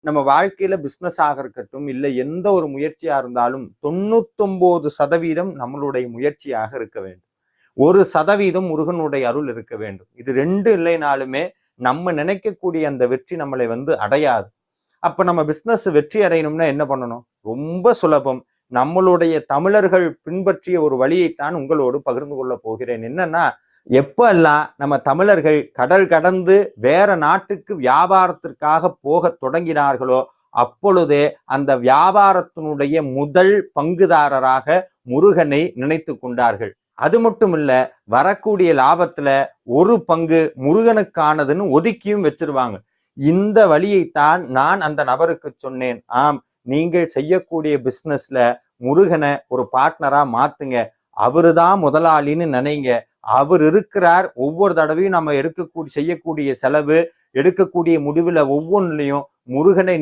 நம்ம வாழ்க்கையில பிசினஸ் ஆக இருக்கட்டும், இல்லை எந்த ஒரு முயற்சியா இருந்தாலும் 99% நம்மளுடைய முயற்சியாக இருக்க வேண்டும். 1% முருகனுடைய அருள் இருக்க வேண்டும். இது 2 இல்லைனாலுமே நம்ம நினைக்கக்கூடிய அந்த வெற்றி நம்மளை அடையாது. அப்ப நம்ம பிசினஸ் வெற்றி அடையணும்னா என்ன பண்ணணும்? ரொம்ப சுலபம். நம்மளுடைய தமிழர்கள் பின்பற்றிய ஒரு வழியைத்தான் உங்களோடு பகிர்ந்து கொள்ள போகிறேன். என்னன்னா, எப்பெல்லாம் நம்ம தமிழர்கள் கடல் கடந்து வேற நாட்டுக்கு வியாபாரத்திற்காக போக தொடங்கினார்களோ, அப்பொழுதே அந்த வியாபாரத்தினுடைய முதல் பங்குதாரராக முருகனை நினைத்து கொண்டார்கள். அது மட்டும் இல்ல, வரக்கூடிய லாபத்துல ஒரு பங்கு முருகனுக்கானதுன்னு ஒதுக்கியும் வச்சிருவாங்க. இந்த வழியைத்தான் நான் அந்த நபருக்கு சொன்னேன். ஆம், நீங்கள் செய்யக்கூடிய பிசினஸ்ல முருகனை ஒரு பார்ட்னரா மாத்துங்க. அவருதான் முதலாளின்னு நினைங்க. அவர் இருக்கிறார். ஒவ்வொரு தடவையும் நம்ம செய்யக்கூடிய செலவு, எடுக்கக்கூடிய முடிவுல ஒவ்வொன்றிலையும் முருகனை